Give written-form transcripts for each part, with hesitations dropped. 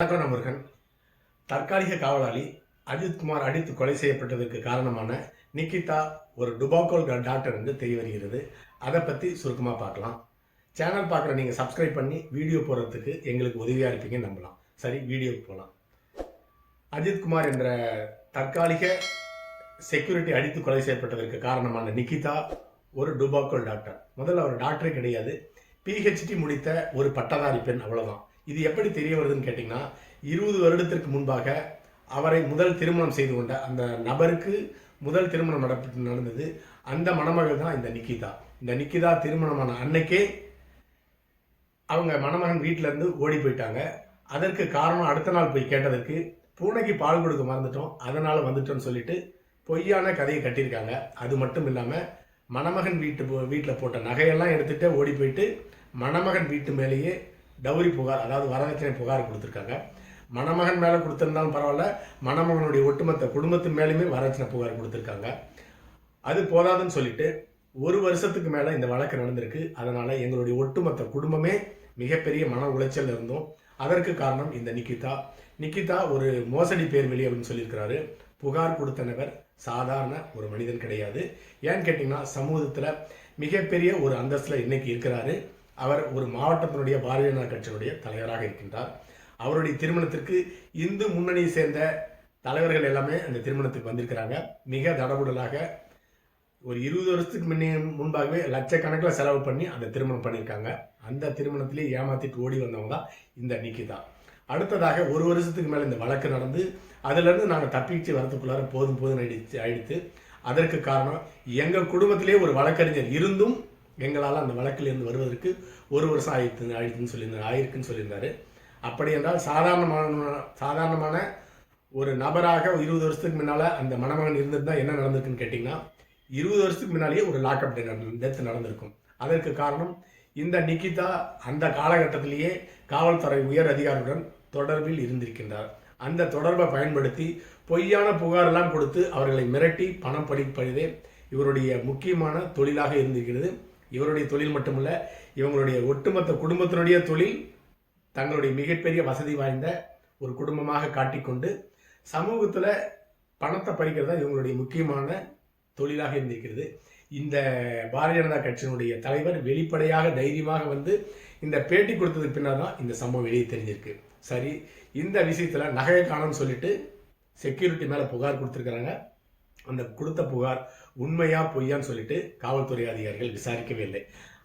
வணக்கம் நண்பர்கள். தற்காலிக காவலாளி அஜித்குமார் அடித்து கொலை செய்யப்பட்டதற்கு காரணமான நிக்கிதா ஒரு டுபாக்கோல் டாக்டர் என்று தெரிய வருகிறது. அதை பற்றி சுருக்கமாக பார்க்கலாம். சேனல் பார்க்குற நீங்கள் சப்ஸ்கிரைப் பண்ணி வீடியோ போடுறதுக்கு எங்களுக்கு உதவியாக இருப்பீங்கன்னு நம்பலாம். சரி, வீடியோக்கு போகலாம். அஜித்குமார் என்ற தற்காலிக செக்யூரிட்டி அடித்து கொலை செய்யப்பட்டதற்கு காரணமான நிக்கிதா ஒரு டுபாக்கோல் டாக்டர். முதல்ல அவர் டாக்டரே கிடையாது, PhD முடித்த ஒரு பட்டதாரி பெண், அவ்வளோதான். இது எப்படி தெரிய வருதுன்னு கேட்டிங்கன்னா, 20 வருடத்திற்கு முன்பாக அவரை முதல் திருமணம் செய்து கொண்ட அந்த நபருக்கு முதல் திருமணம் நடந்தது. அந்த மணமகள் தான் இந்த நிக்கிதா. இந்த நிக்கிதா திருமணமான அன்னைக்கே அவங்க மணமகன் வீட்டிலேருந்து ஓடி போயிட்டாங்க. அதற்கு காரணம் அடுத்த நாள் போய் கேட்டதற்கு, பூனைக்கு பால் கொடுக்க மறந்துட்டோம், அதனால் வந்துட்டோன்னு சொல்லிட்டு பொய்யான கதையை கட்டியிருக்காங்க. அது மட்டும் இல்லாமல் மணமகன் வீட்டில் போட்ட நகையெல்லாம் எடுத்துகிட்டு ஓடி போயிட்டு மணமகன் வீட்டு மேலேயே டவுரி புகார், அதாவது வரதட்சணை புகார் கொடுத்துருக்காங்க. மணமகன் மேலே கொடுத்துருந்தாலும் பரவாயில்ல, மணமகனுடைய ஒட்டுமொத்த குடும்பத்து மேலேயுமே வரதட்சணை புகார் கொடுத்துருக்காங்க. அது போதாதுன்னு சொல்லிட்டு 1 வருஷத்துக்கு மேலே இந்த வழக்கு நடந்திருக்கு. அதனால் எங்களுடைய ஒட்டுமொத்த குடும்பமே மிகப்பெரிய மன உளைச்சல் இருந்தோம். அதற்கு காரணம் இந்த நிக்கிதா ஒரு மோசடி பேர் வெளியே அப்படின்னு சொல்லியிருக்கிறாரு. புகார் கொடுத்த நபர் சாதாரண ஒரு மனிதன் கிடையாது. ஏன்னு கேட்டிங்கன்னா, சமூகத்தில் மிகப்பெரிய ஒரு அந்தஸ்தில் இன்னைக்கு இருக்கிறாரு. அவர் ஒரு மாவட்டத்தினுடைய பாரதிய ஜனதா கட்சியினுடைய தலைவராக இருக்கின்றார். அவருடைய திருமணத்திற்கு இந்து முன்னணியை சேர்ந்த தலைவர்கள் எல்லாமே அந்த திருமணத்துக்கு வந்திருக்கிறாங்க. மிக தடபுடலாக ஒரு 20 வருஷத்துக்கு முன்பாகவே லட்சக்கணக்கில் செலவு பண்ணி அந்த திருமணம் பண்ணியிருக்காங்க. அந்த திருமணத்திலே ஏமாத்திட்டு ஓடி வந்தவங்க தான் இந்த நிக்கிதா. அடுத்ததாக 1 வருஷத்துக்கு மேலே இந்த வழக்கு நடந்து அதிலிருந்து நாங்கள் தப்பிச்சு வரதுக்குள்ளார போதும் ஆயிடுத்து. அதற்கு காரணம், எங்கள் குடும்பத்திலே ஒரு வழக்கறிஞர் இருந்தும் எங்களால் அந்த வழக்கிலிருந்து வருவதற்கு 1 வருஷம் ஆயிருக்குன்னு சொல்லியிருந்தாரு. அப்படி என்றால் சாதாரணமான ஒரு நபராக 20 வருஷத்துக்கு முன்னால் அந்த மணமகன் இருந்திருந்தா என்ன நடந்திருக்குன்னு கேட்டிங்கன்னா, 20 வருஷத்துக்கு முன்னாலேயே ஒரு லாக்அப் டெத் நடந்திருக்கும். அதற்கு காரணம், இந்த நிக்கிதா அந்த காலகட்டத்திலேயே காவல்துறை உயர் அதிகாரியுடன் தொடர்பில் இருந்திருக்கின்றார். அந்த தொடர்பை பயன்படுத்தி பொய்யான புகாரெல்லாம் கொடுத்து அவர்களை மிரட்டி பணம் படிப்பதே இவருடைய முக்கியமான தொழிலாக இருந்திருக்கிறது. இவருடைய தொழில் மட்டுமல்ல, இவங்களுடைய ஒட்டுமொத்த குடும்பத்தினுடைய தொழில் தங்களுடைய மிகப்பெரிய வசதி வாய்ந்த ஒரு குடும்பமாக காட்டிக்கொண்டு சமூகத்தில் பணத்தை பறிக்கிறது தான் இவங்களுடைய முக்கியமான தொழிலாக இருந்திருக்கிறது. இந்த பாரதிய ஜனதா கட்சியினுடைய தலைவர் வெளிப்படையாக தைரியமாக வந்து இந்த பேட்டி கொடுத்ததுக்கு பின்னால் தான் இந்த சம்பவம் வெளியே தெரிஞ்சிருக்கு. சரி, இந்த விஷயத்தில் நகையை காணும்னு சொல்லிட்டு செக்யூரிட்டி மேலே புகார் கொடுத்துருக்குறாங்க. அந்த கொடுத்த புகார் உண்மையா பொய்யான்னு சொல்லிட்டு காவல்துறை அதிகாரிகள் விசாரிக்கவே இல்லை.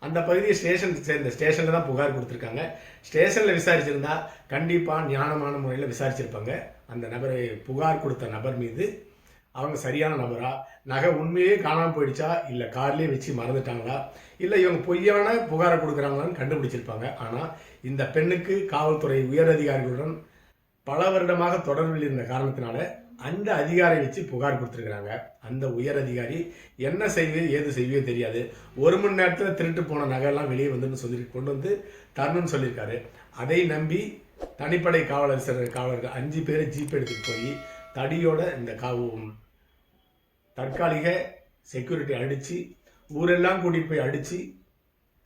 அந்த பகுதியை ஸ்டேஷனில் தான் புகார் கொடுத்துருக்காங்க. ஸ்டேஷனில் விசாரிச்சிருந்தா கண்டிப்பாக ஞானமான முறையில் விசாரிச்சிருப்பாங்க. அந்த நபரை புகார் கொடுத்த நபர் மீது அவங்க சரியான நபரா, நகை உண்மையே காணாமல் போயிடுச்சா, இல்லை கார்லேயே வச்சு மறந்துட்டாங்களா, இல்லை இவங்க பொய்யான புகாரை கொடுக்குறாங்களான்னு கண்டுபிடிச்சிருப்பாங்க. ஆனால் இந்த பெண்ணுக்கு காவல்துறை உயர் அதிகாரிகளுடன் பல வருடமாக தொடர்பில் இருந்த காரணத்தினால அந்த அதிகாரியை வச்சு புகார் கொடுத்துருக்குறாங்க. அந்த உயர் அதிகாரி என்ன செய்வது ஏது செய்வதோ தெரியாது, 1 மணி நேரத்தில் திருட்டு போன நகையெல்லாம் வெளியே வந்துன்னு கொண்டு வந்து தரணும்னு சொல்லியிருக்காரு. அதை நம்பி தனிப்படை காவலர்கள் 5 பேரை ஜீப் எடுத்துகிட்டு போய் தடியோட இந்த தற்காலிக செக்யூரிட்டி அடித்து ஊரெல்லாம் கூட்டிகிட்டு போய் அடித்து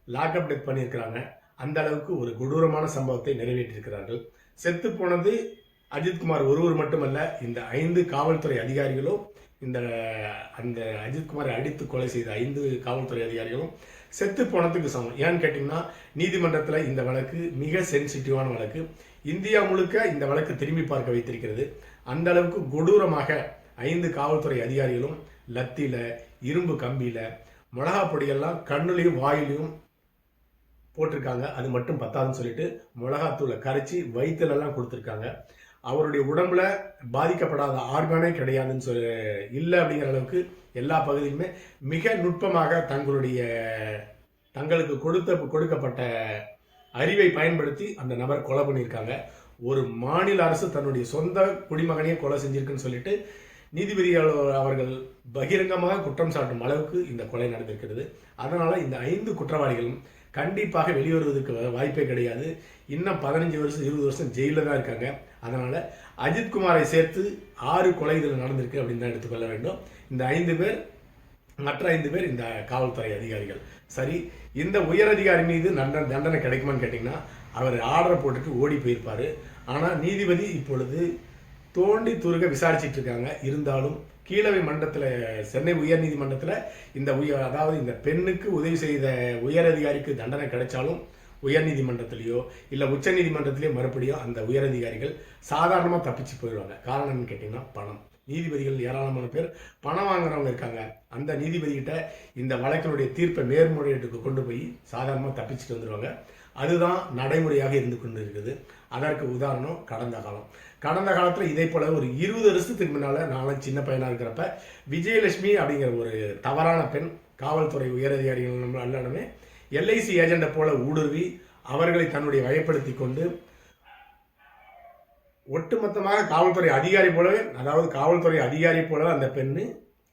லாக்அப் டெத் பண்ணியிருக்கிறாங்க. அந்த அளவுக்கு ஒரு கொடூரமான சம்பவத்தை நிறைவேற்றியிருக்கிறார்கள். செத்து போனது அஜித்குமார் ஒருவர் மட்டுமல்ல, இந்த 5 காவல்துறை அதிகாரிகளும் அந்த அஜித்குமாரை அடித்து கொலை செய்த 5 காவல்துறை அதிகாரிகளும் செத்து போனதுக்கு சமம். ஏன்னு கேட்டிங்கன்னா, நீதிமன்றத்தில் இந்த வழக்கு மிக சென்சிட்டிவான வழக்கு. இந்தியா முழுக்க இந்த வழக்கு திரும்பி பார்க்க வைத்திருக்கிறது. அந்த அளவுக்கு கொடூரமாக 5 காவல்துறை அதிகாரிகளும் லத்தியில், இரும்பு கம்பியில், மிளகா பொடியெல்லாம் கண்ணுலையும் வாயிலையும் போட்டிருக்காங்க. அது மட்டும் பத்தாதுன்னு சொல்லிட்டு மிளகாத்தூளை கரைச்சி வயிற்றுலலாம் கொடுத்துருக்காங்க. அவருடைய உடம்புல பாதிக்கப்படாத ஆர்கானே கிடையாதுன்னு இல்லை அப்படிங்கிற அளவுக்கு எல்லா பகுதியிலுமே மிக நுட்பமாக தங்களுக்கு கொடுக்கப்பட்ட அறிவை பயன்படுத்தி அந்த நபர் கொலை பண்ணியிருக்காங்க. ஒரு மாநில அரசு தன்னுடைய சொந்த குடிமகனையே கொலை செஞ்சிருக்குன்னு சொல்லிட்டு நீதிபதிகள் அவர்கள் பகிரங்கமாக குற்றம் சாட்டும் அளவுக்கு இந்த கொலை நடந்திருக்கிறது. அதனால் இந்த 5 குற்றவாளிகளும் கண்டிப்பாக வெளிவருவதற்கு வாய்ப்பே கிடையாது. இன்னும் 15 வருஷம் 20 வருஷம் ஜெயிலில் தான் இருக்காங்க. அதனால் அஜித்குமாரை சேர்த்து 6 கொலை இதில் நடந்திருக்கு அப்படின்னு தான் எடுத்துக்கொள்ள வேண்டும். இந்த 5 பேர், மற்ற 5 பேர் இந்த காவல்துறை அதிகாரிகள். சரி, இந்த உயர் அதிகாரி மீது தண்டனை கிடைக்குமான்னு கேட்டிங்கன்னா, அவர் ஆர்டரை போட்டுட்டு ஓடி போயிருப்பார். ஆனால் நீதிபதி இப்பொழுது தோண்டி துருக விசாரிச்சிட்டு இருக்காங்க. இருந்தாலும் கீழவை மன்றத்தில், சென்னை உயர் நீதிமன்றத்தில் அதாவது இந்த பெண்ணுக்கு உதவி செய்த உயரதிகாரிக்கு தண்டனை கிடைச்சாலும் உயர் நீதிமன்றத்திலேயோ இல்லை உச்ச நீதிமன்றத்திலேயோ மறுபடியும் அந்த உயரதிகாரிகள் சாதாரணமாக தப்பிச்சு போயிடுவாங்க. காரணம்னு கேட்டிங்கன்னா பணம். நீதிபதிகள் ஏராளமான பேர் பணம் வாங்குறவங்க இருக்காங்க. அந்த நீதிபதிகிட்ட இந்த வழக்கினுடைய தீர்ப்பை மேல்முறையீட்டுக்கு கொண்டு போய் சாதாரணமாக தப்பிச்சுட்டு வந்துடுவாங்க. அதுதான் நடைமுறையாக இருந்து கொண்டு இருக்குது. அதற்கு உதாரணம் கடந்த காலத்தில் இதே போல ஒரு 20 வருஷத்துக்கு முன்னால் நான் சின்ன பையனாக இருக்கிறப்ப விஜயலட்சுமி அப்படிங்கிற ஒரு தவறான பெண் காவல்துறை உயரதிகாரிகள் எல்லாருமே எல்ஐசி ஏஜெண்டை போல ஊடுருவி அவர்களை தன்னுடைய வயப்படுத்தி கொண்டு ஒட்டுமொத்தமாக காவல்துறை அதிகாரி போலவே, அதாவது காவல்துறை அதிகாரி போலவே அந்த பெண்ணு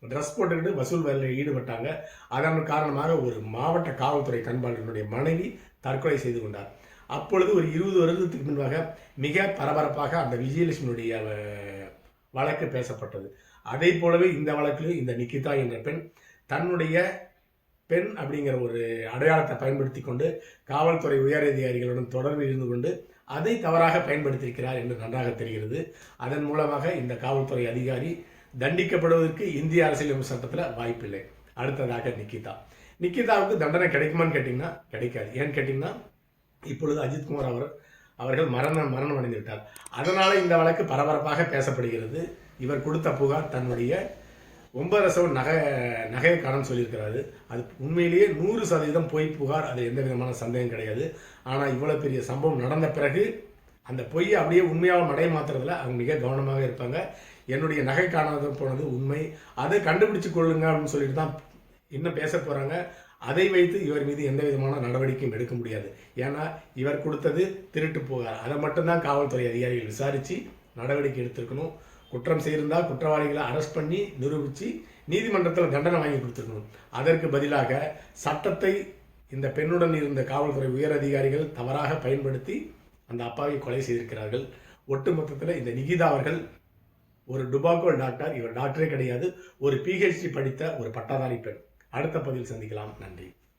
ட்ரெஸ் போட்டுக்கிட்டு வசூல் வேலையில் ஈடுபட்டாங்க. அதன் காரணமாக ஒரு மாவட்ட காவல்துறை கண்காணிப்பினுடைய மனைவி தற்கொலை செய்து கொண்டார். அப்பொழுது ஒரு 20 வருடத்துக்கு முன்பாக மிக பரபரப்பாக அந்த விஜயலட்சுமியுடைய வழக்கு பேசப்பட்டது. அதே போலவே இந்த வழக்கிலும் இந்த நிகிதா என்ற பெண் தன்னுடைய பெண் அப்படிங்கிற ஒரு அடையாளத்தை பயன்படுத்தி கொண்டு காவல்துறை உயரதிகாரிகளுடன் தொடர்பில் இருந்து கொண்டு அதை தவறாக பயன்படுத்தியிருக்கிறார் என்று நன்றாக தெரிகிறது. அதன் மூலமாக இந்த காவல்துறை அதிகாரி தண்டிக்கப்படுவதற்கு இந்திய அரசியலமைப்பு சட்டத்தில் வாய்ப்பில்லை. அடுத்ததாக நிகிதாவுக்கு தண்டனை கிடைக்குமான்னு கேட்டிங்கன்னா கிடைக்காது. ஏன்னு கேட்டிங்கன்னா இப்பொழுது அஜித்குமார் அவர்கள் மரணம் அடைந்து விட்டார். அதனால் இந்த வழக்கு பரபரப்பாக பேசப்படுகிறது. இவர் கொடுத்த புகார் தன்னுடைய 9 சவரன் நகையை கடன் சொல்லியிருக்கிறாரு. அது உண்மையிலேயே 100% பொய் புகார். அது எந்த விதமான சந்தேகம் கிடையாது. ஆனால் இவ்வளோ பெரிய சம்பவம் நடந்த பிறகு அந்த பொய்யை அப்படியே உண்மையாக மடை மாத்துறதுல அவங்க மிக கவனமாக இருப்பாங்க. என்னுடைய நகை காணாத போனது உண்மை, அதை கண்டுபிடிச்சு கொள்ளுங்க அப்படின்னு சொல்லிட்டு தான் இன்னும் பேச போகிறாங்க. அதை வைத்து இவர் மீது எந்த விதமான நடவடிக்கையும் எடுக்க முடியாது. ஏன்னா இவர் கொடுத்தது திருட்டு புகார். அதை மட்டும்தான் காவல்துறை அதிகாரிகள் விசாரித்து நடவடிக்கை எடுத்திருக்கணும். குற்றம் செய்திருந்தால் குற்றவாளிகளை அரெஸ்ட் பண்ணி நிரூபித்து நீதிமன்றத்தில் தண்டனை வாங்கி கொடுத்துருக்கணும். அதற்கு பதிலாக சட்டத்தை இந்த பெண்ணுடன் இருந்த காவல்துறை உயர் அதிகாரிகள் தவறாக பயன்படுத்தி அந்த அப்பாவை கொலை செய்திருக்கிறார்கள். ஒட்டுமொத்தத்தில் இந்த நிகிதா அவர்கள் ஒரு டுபாக்கோல் டாக்டர். இவர் டாக்டரே கிடையாது, ஒரு PhD படித்த ஒரு பட்டதாரி பெண். அடுத்த பதிவில் சந்திக்கலாம். நன்றி.